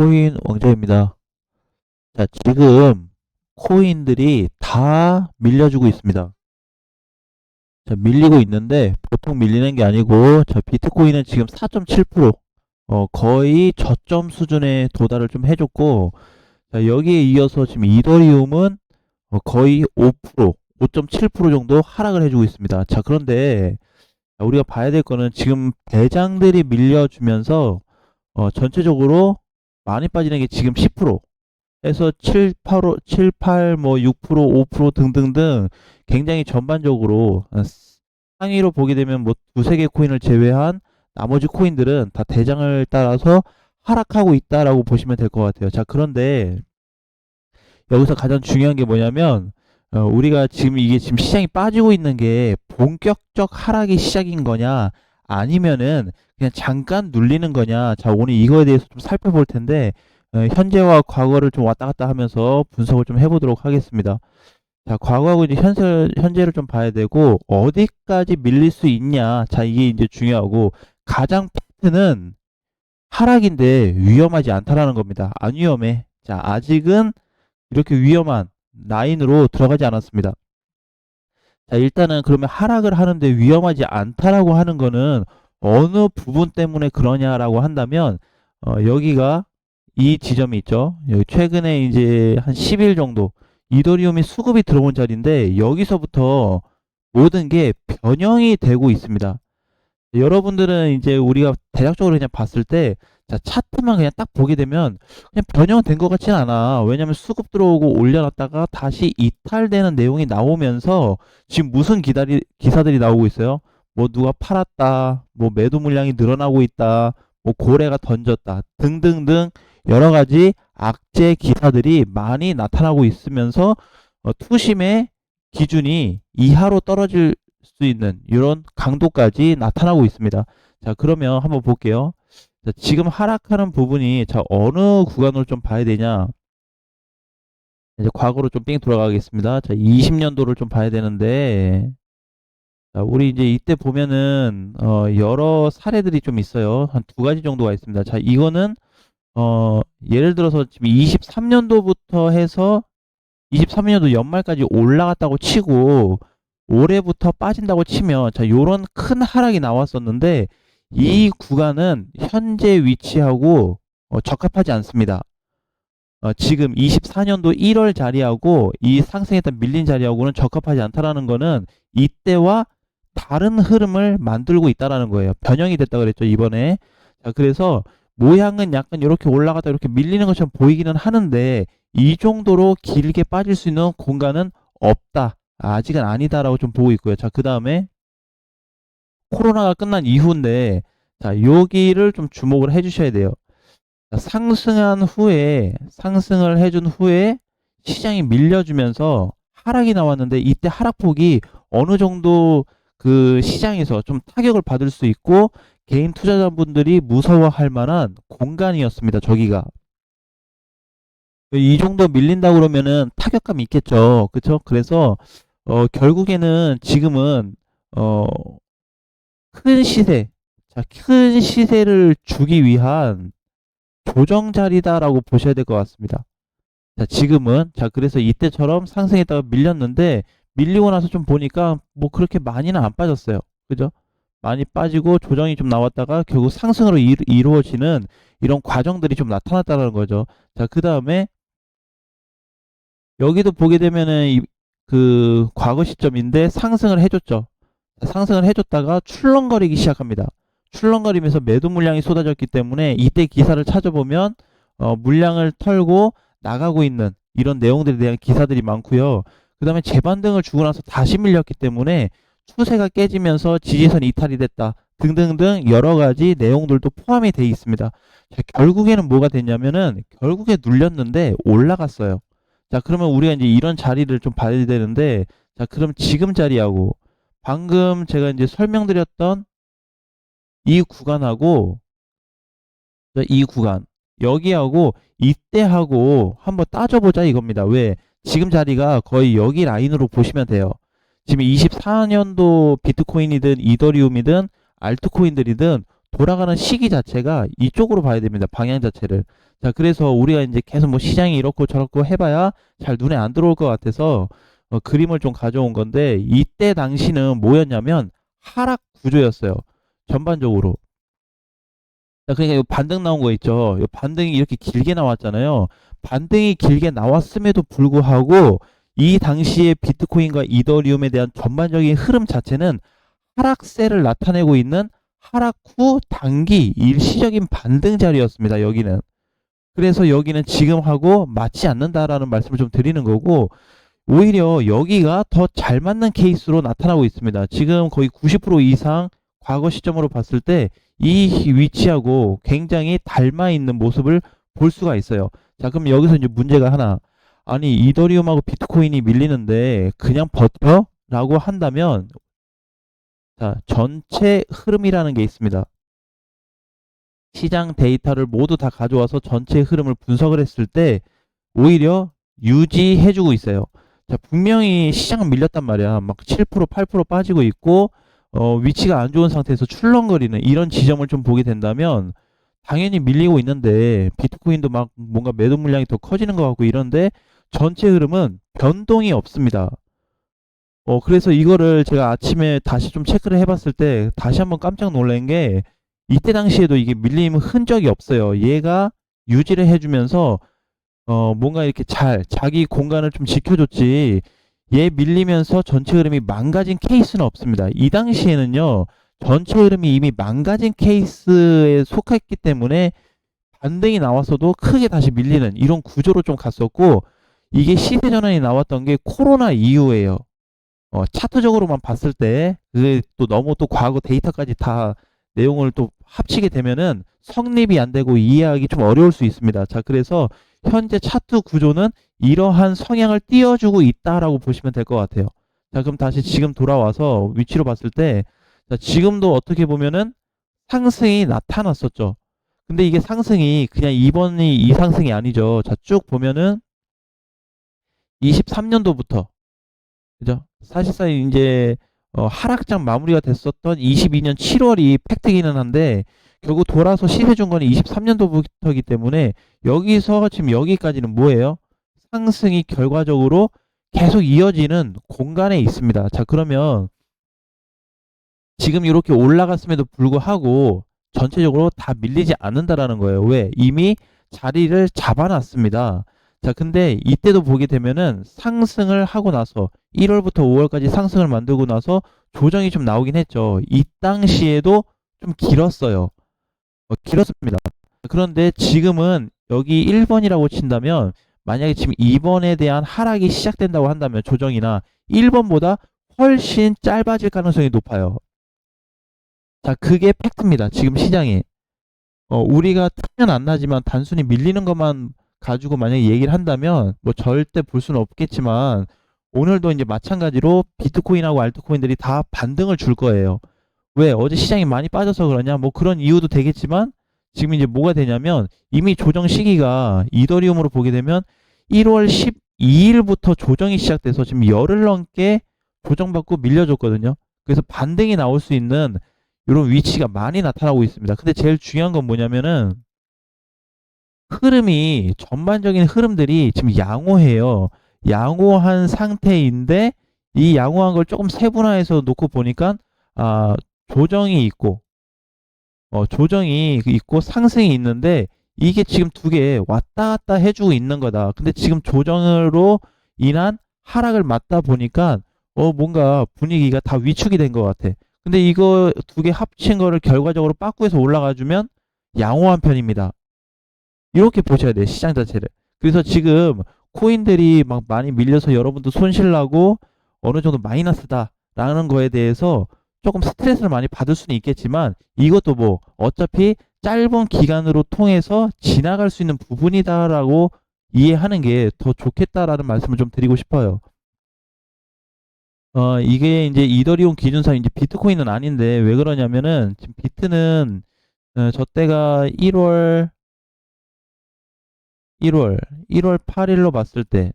코인 왕자입니다. 자, 지금 코인들이 다 밀려주고 있습니다. 자, 밀리고 있는데 보통 밀리는 게 아니고, 자, 비트코인은 지금 4.7%, 거의 저점 수준에 도달을 좀 해줬고, 자, 여기에 이어서 지금 이더리움은 거의 5%, 5.7% 정도 하락을 해주고 있습니다. 자, 그런데 우리가 봐야 될 거는 지금 대장들이 밀려주면서 전체적으로 많이 빠지는 게 지금 10%, 해서 7, 8, 7, 8, 뭐 6%, 5% 등등등 굉장히 전반적으로 상위로 보게 되면 뭐 두세 개 코인을 제외한 나머지 코인들은 다 대장을 따라서 하락하고 있다라고 보시면 될 것 같아요. 자, 그런데 여기서 가장 중요한 게 뭐냐면, 우리가 지금 이게 지금 시장이 빠지고 있는 게 본격적 하락이 시작인 거냐, 아니면은 그냥 잠깐 눌리는 거냐. 자, 오늘 이거에 대해서 좀 살펴볼 텐데, 현재와 과거를 좀 왔다 갔다 하면서 분석을 좀 해보도록 하겠습니다. 자, 과거하고 이제 현재를 좀 봐야 되고, 어디까지 밀릴 수 있냐. 자, 이게 이제 중요하고, 가장 팩트는 하락인데 위험하지 않다라는 겁니다. 안 위험해. 자, 아직은 이렇게 위험한 라인으로 들어가지 않았습니다. 자, 일단은 그러면 하락을 하는데 위험하지 않다라고 하는 거는 어느 부분 때문에 그러냐라고 한다면, 여기가 이 지점이 있죠. 여기 최근에 이제 한 10일 정도 이더리움이 수급이 들어온 자리인데, 여기서부터 모든 게 변형이 되고 있습니다. 여러분들은 이제 우리가 대략적으로 그냥 봤을 때, 자, 차트만 그냥 딱 보게 되면 그냥 변형된 것 같진 않아. 왜냐면 수급 들어오고 올려놨다가 다시 이탈되는 내용이 나오면서 지금 무슨 기사들이 나오고 있어요? 뭐 누가 팔았다, 뭐 매도 물량이 늘어나고 있다, 뭐 고래가 던졌다 등등등 여러 가지 악재 기사들이 많이 나타나고 있으면서, 투심의 기준이 이하로 떨어질 수 있는 이런 강도까지 나타나고 있습니다. 자, 그러면 한번 볼게요. 자, 지금 하락하는 부분이, 자, 어느 구간으로 좀 봐야 되냐. 이제 과거로 좀 삥 돌아가겠습니다. 자, 20년도를 좀 봐야 되는데, 자, 우리 이제 이때 보면은 여러 사례들이 좀 있어요. 한 두 가지 정도가 있습니다. 자, 이거는 예를 들어서 지금 23년도부터 해서 23년도 연말까지 올라갔다고 치고 올해부터 빠진다고 치면, 자, 요런 큰 하락이 나왔었는데 이 구간은 현재 위치하고 적합하지 않습니다. 지금 24년도 1월 자리하고 이 상승했던 밀린 자리하고는 적합하지 않다라는 거는 이때와 다른 흐름을 만들고 있다라는 거예요. 변형이 됐다 그랬죠, 이번에. 자, 그래서 모양은 약간 이렇게 올라가다 이렇게 밀리는 것처럼 보이기는 하는데, 이 정도로 길게 빠질 수 있는 공간은 없다, 아직은 아니다라고 좀 보고 있고요. 자, 그 다음에 코로나가 끝난 이후인데, 자, 여기를 좀 주목을 해 주셔야 돼요. 자, 상승을 해준 후에 시장이 밀려주면서 하락이 나왔는데, 이때 하락폭이 어느 정도 그 시장에서 좀 타격을 받을 수 있고 개인 투자자분들이 무서워할 만한 공간이었습니다. 저기가 이 정도 밀린다 그러면은 타격감이 있겠죠. 그쵸? 그래서 결국에는 지금은 어, 큰 시세, 자, 큰 시세를 주기 위한 조정 자리다라고 보셔야 될 것 같습니다. 자, 지금은, 자, 그래서 이때처럼 상승했다가 밀렸는데, 밀리고 나서 좀 보니까 뭐 그렇게 많이는 안 빠졌어요. 그죠? 많이 빠지고 조정이 좀 나왔다가 결국 상승으로 이루어지는 이런 과정들이 좀 나타났다는 거죠. 자, 그 다음에 여기도 보게 되면은 그 과거 시점인데 상승을 해줬죠. 자, 상승을 해줬다가 출렁거리기 시작합니다. 출렁거리면서 매도 물량이 쏟아졌기 때문에 이때 기사를 찾아보면 물량을 털고 나가고 있는 이런 내용들에 대한 기사들이 많고요. 그 다음에 재반등을 주고 나서 다시 밀렸기 때문에 추세가 깨지면서 지지선 이탈이 됐다 등등등 여러 가지 내용들도 포함이 되어 있습니다. 자, 결국에는 뭐가 됐냐면은 결국에 눌렸는데 올라갔어요. 자, 그러면 우리가 이제 이런 자리를 좀 봐야 되는데, 자, 그럼 지금 자리하고 방금 제가 이제 설명드렸던 이 구간하고, 자, 이 구간 여기하고 이때하고 한번 따져보자 이겁니다. 왜? 지금 자리가 거의 여기 라인으로 보시면 돼요. 지금 24년도 비트코인이든 이더리움이든 알트코인들이든 돌아가는 시기 자체가 이쪽으로 봐야 됩니다. 방향 자체를. 자, 그래서 우리가 이제 계속 뭐 시장이 이렇고 저렇고 해봐야 잘 눈에 안 들어올 것 같아서 그림을 좀 가져온 건데, 이때 당시는 뭐였냐면 하락 구조였어요. 전반적으로. 자, 그러니까 이 반등 나온 거 있죠. 이 반등이 이렇게 길게 나왔잖아요. 반등이 길게 나왔음에도 불구하고 이 당시에 비트코인과 이더리움에 대한 전반적인 흐름 자체는 하락세를 나타내고 있는 하락 후 단기 일시적인 반등 자리였습니다. 여기는. 그래서 여기는 지금하고 맞지 않는다라는 말씀을 좀 드리는 거고, 오히려 여기가 더 잘 맞는 케이스로 나타나고 있습니다. 지금 거의 90% 이상 과거 시점으로 봤을 때 이 위치하고 굉장히 닮아 있는 모습을 볼 수가 있어요. 자, 그럼 여기서 이제 문제가 하나. 아니, 이더리움하고 비트코인이 밀리는데 그냥 버텨? 라고 한다면, 자, 전체 흐름이라는 게 있습니다. 시장 데이터를 모두 다 가져와서 전체 흐름을 분석을 했을 때 오히려 유지해주고 있어요. 자, 분명히 시장은 밀렸단 말이야. 막 7%, 8% 빠지고 있고, 위치가 안 좋은 상태에서 출렁거리는 이런 지점을 좀 보게 된다면, 당연히 밀리고 있는데, 비트코인도 막 뭔가 매도 물량이 더 커지는 것 같고 이런데, 전체 흐름은 변동이 없습니다. 그래서 이거를 제가 아침에 다시 좀 체크를 해봤을 때, 다시 한번 깜짝 놀란 게, 이때 당시에도 이게 밀림 흔적이 없어요. 얘가 유지를 해주면서, 뭔가 이렇게 잘 자기 공간을 좀 지켜줬지, 얘 밀리면서 전체 흐름이 망가진 케이스는 없습니다. 이 당시에는요, 전체 흐름이 이미 망가진 케이스에 속했기 때문에 반등이 나왔어도 크게 다시 밀리는 이런 구조로 좀 갔었고, 이게 시세 전환이 나왔던 게 코로나 이후에요. 차트적으로만 봤을 때, 그게 또 너무 또 과거 데이터까지 다 내용을 또 합치게 되면은 성립이 안 되고 이해하기 좀 어려울 수 있습니다. 자, 그래서 현재 차트 구조는 이러한 성향을 띄워주고 있다라고 보시면 될 것 같아요. 자, 그럼 다시 지금 돌아와서 위치로 봤을 때, 자, 지금도 어떻게 보면은 상승이 나타났었죠. 근데 이게 상승이 그냥 이번이 이 상승이 아니죠. 자, 쭉 보면은 23년도부터, 그죠? 사실상 이제 하락장 마무리가 됐었던 22년 7월이 팩트기는 한데, 결국 돌아서 시세 준 거는 23년도부터이기 때문에 여기서 지금 여기까지는 뭐예요? 상승이 결과적으로 계속 이어지는 공간에 있습니다. 자, 그러면 지금 이렇게 올라갔음에도 불구하고 전체적으로 다 밀리지 않는다라는 거예요. 왜? 이미 자리를 잡아놨습니다. 자, 근데 이때도 보게 되면은 상승을 하고 나서 1월부터 5월까지 상승을 만들고 나서 조정이 좀 나오긴 했죠. 이 당시에도 좀 길었어요. 길었습니다. 그런데 지금은 여기 1번이라고 친다면, 만약에 지금 2번에 대한 하락이 시작된다고 한다면 조정이나 1번보다 훨씬 짧아질 가능성이 높아요. 자, 그게 팩트입니다. 지금 시장에. 우리가 티는 안 나지만 단순히 밀리는 것만 가지고 만약에 얘기를 한다면 뭐 절대 볼 수는 없겠지만, 오늘도 이제 마찬가지로 비트코인하고 알트코인들이 다 반등을 줄 거예요. 왜? 어제 시장이 많이 빠져서 그러냐? 뭐 그런 이유도 되겠지만, 지금 이제 뭐가 되냐면 이미 조정 시기가 이더리움으로 보게 되면 1월 12일부터 조정이 시작돼서 지금 열흘 넘게 조정받고 밀려줬거든요. 그래서 반등이 나올 수 있는 이런 위치가 많이 나타나고 있습니다. 근데 제일 중요한 건 뭐냐면은, 흐름이 전반적인 흐름들이 지금 양호해요. 양호한 상태인데, 이 양호한 걸 조금 세분화해서 놓고 보니까, 아, 조정이 있고, 조정이 있고 상승이 있는데, 이게 지금 두 개 왔다 갔다 해주고 있는 거다. 근데 지금 조정으로 인한 하락을 맞다 보니까 뭔가 분위기가 다 위축이 된 것 같아. 근데 이거 두 개 합친 거를 결과적으로 빠꾸해서 올라가 주면 양호한 편입니다. 이렇게 보셔야 돼요, 시장 자체를. 그래서 지금 코인들이 막 많이 밀려서 여러분도 손실나고 어느 정도 마이너스다라는 거에 대해서 조금 스트레스를 많이 받을 수는 있겠지만, 이것도 뭐 어차피 짧은 기간으로 통해서 지나갈 수 있는 부분이다라고 이해하는 게 더 좋겠다라는 말씀을 좀 드리고 싶어요. 이게 이제 이더리움 기준상 이제 비트코인은 아닌데, 왜 그러냐면은 지금 비트는 저 때가 1월 8일로 봤을 때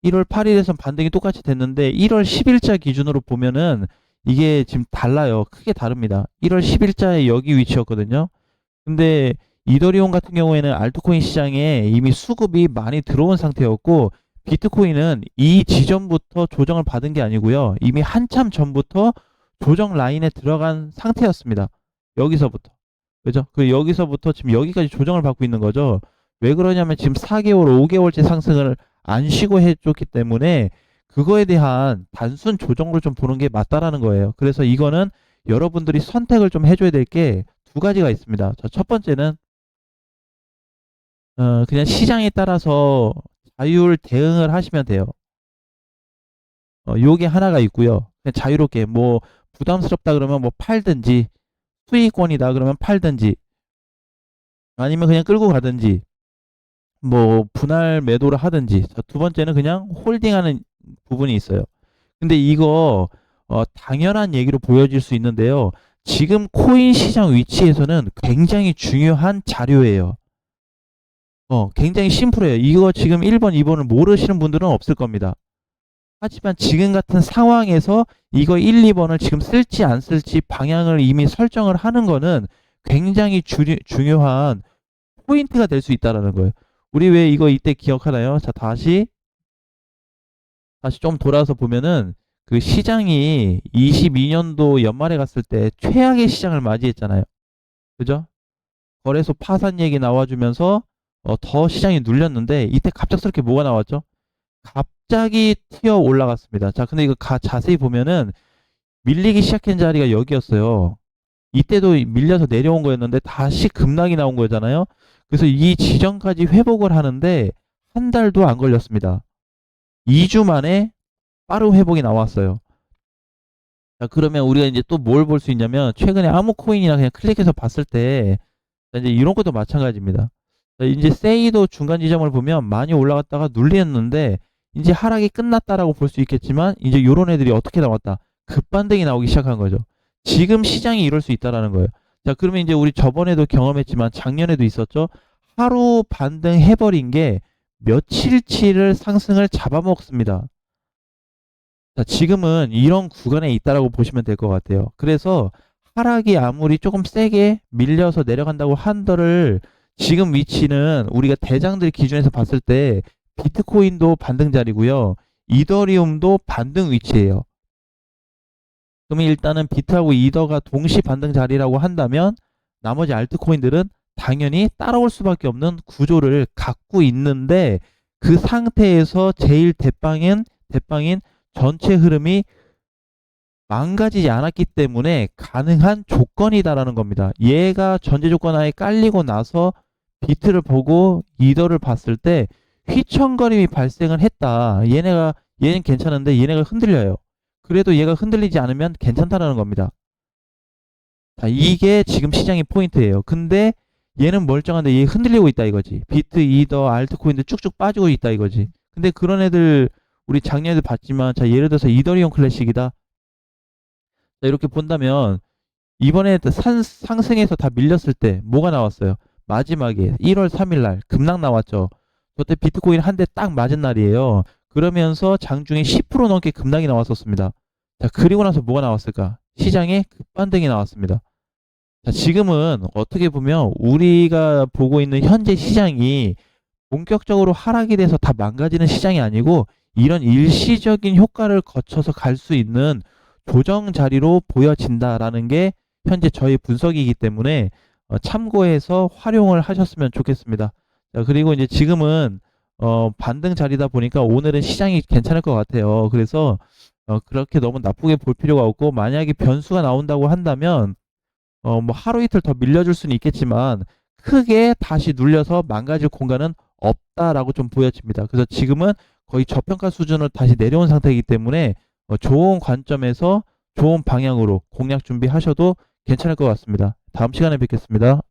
1월 8일에선 반등이 똑같이 됐는데, 1월 10일자 기준으로 보면은 이게 지금 달라요. 크게 다릅니다. 1월 10일자에 여기 위치였거든요. 근데 이더리움 같은 경우에는 알트코인 시장에 이미 수급이 많이 들어온 상태였고, 비트코인은 이 지점부터 조정을 받은 게 아니고요. 이미 한참 전부터 조정 라인에 들어간 상태였습니다. 여기서부터. 그죠? 그 여기서부터 지금 여기까지 조정을 받고 있는 거죠. 왜 그러냐면 지금 4개월, 5개월째 상승을 안 쉬고 해줬기 때문에 그거에 대한 단순 조정으로 좀 보는 게 맞다라는 거예요. 그래서 이거는 여러분들이 선택을 좀 해줘야 될 게 두 가지가 있습니다. 자, 첫 번째는 그냥 시장에 따라서 자율 대응을 하시면 돼요. 요게 하나가 있고요. 그냥 자유롭게 뭐 부담스럽다 그러면 뭐 팔든지, 수익권이다 그러면 팔든지, 아니면 그냥 끌고 가든지, 뭐 분할 매도를 하든지. 자, 두 번째는 그냥 홀딩하는 부분이 있어요. 근데 이거 당연한 얘기로 보여질 수 있는데요. 지금 코인 시장 위치에서는 굉장히 중요한 자료예요. 굉장히 심플해요. 이거 지금 1번, 2번을 모르시는 분들은 없을 겁니다. 하지만 지금 같은 상황에서 이거 1, 2번을 지금 쓸지 안 쓸지 방향을 이미 설정을 하는 거는 굉장히 중요한 포인트가 될 수 있다는 거예요. 우리 왜 이거 이때 기억하나요? 자, 다시 좀 돌아서 보면은 그 시장이 22년도 연말에 갔을 때 최악의 시장을 맞이했잖아요. 그죠? 거래소 파산 얘기 나와주면서 더 시장이 눌렸는데 이때 갑작스럽게 뭐가 나왔죠? 갑자기 튀어 올라갔습니다. 자, 근데 이거 자세히 보면은 밀리기 시작한 자리가 여기였어요. 이때도 밀려서 내려온 거였는데 다시 급락이 나온 거잖아요. 그래서 이 지점까지 회복을 하는데 한 달도 안 걸렸습니다. 2주 만에 빠른 회복이 나왔어요. 자, 그러면 우리가 이제 또 뭘 볼 수 있냐면 최근에 아무 코인이나 그냥 클릭해서 봤을 때 이제 이런 것도 마찬가지입니다. 자, 이제 세이도 중간 지점을 보면 많이 올라갔다가 눌렸는데 이제 하락이 끝났다라고 볼 수 있겠지만 이제 요런 애들이 어떻게 나왔다? 급반등이 나오기 시작한 거죠. 지금 시장이 이럴 수 있다라는 거예요. 자, 그러면 이제 우리 저번에도 경험했지만 작년에도 있었죠. 하루 반등해버린 게 며칠치를 상승을 잡아먹습니다. 자, 지금은 이런 구간에 있다라고 보시면 될 것 같아요. 그래서 하락이 아무리 조금 세게 밀려서 내려간다고 한들을 지금 위치는 우리가 대장들 기준에서 봤을 때 비트코인도 반등 자리고요. 이더리움도 반등 위치예요. 그러면 일단은 비트하고 이더가 동시 반등 자리라고 한다면 나머지 알트코인들은 당연히 따라올 수밖에 없는 구조를 갖고 있는데 그 상태에서 제일 대빵인 전체 흐름이 망가지지 않았기 때문에 가능한 조건이다라는 겁니다. 얘가 전제 조건 하에 깔리고 나서 비트를 보고 이더를 봤을 때 휘청거림이 발생을 했다. 얘는 괜찮은데 얘네가 흔들려요. 그래도 얘가 흔들리지 않으면 괜찮다라는 겁니다. 자, 이게 지금 시장의 포인트예요. 근데 얘는 멀쩡한데 얘 흔들리고 있다 이거지. 비트, 이더, 알트코인들 쭉쭉 빠지고 있다 이거지. 근데 그런 애들 우리 작년에도 봤지만, 자, 예를 들어서 이더리움 클래식이다. 자, 이렇게 본다면 이번에 상승해서 다 밀렸을 때 뭐가 나왔어요? 마지막에 1월 3일 날 급락 나왔죠. 그때 비트코인 한 대 딱 맞은 날이에요. 그러면서 장중에 10% 넘게 급락이 나왔었습니다. 자, 그리고 나서 뭐가 나왔을까? 시장에 급반등이 나왔습니다. 자, 지금은 어떻게 보면 우리가 보고 있는 현재 시장이 본격적으로 하락이 돼서 다 망가지는 시장이 아니고 이런 일시적인 효과를 거쳐서 갈 수 있는 조정 자리로 보여진다라는 게 현재 저희 분석이기 때문에 참고해서 활용을 하셨으면 좋겠습니다. 자, 그리고 이제 지금은 반등 자리다 보니까 오늘은 시장이 괜찮을 것 같아요. 그래서 그렇게 너무 나쁘게 볼 필요가 없고 만약에 변수가 나온다고 한다면 뭐 하루 이틀 더 밀려줄 수는 있겠지만 크게 다시 눌려서 망가질 공간은 없다라고 좀 보여집니다. 그래서 지금은 거의 저평가 수준을 다시 내려온 상태이기 때문에 좋은 관점에서 좋은 방향으로 공략 준비하셔도 괜찮을 것 같습니다. 다음 시간에 뵙겠습니다.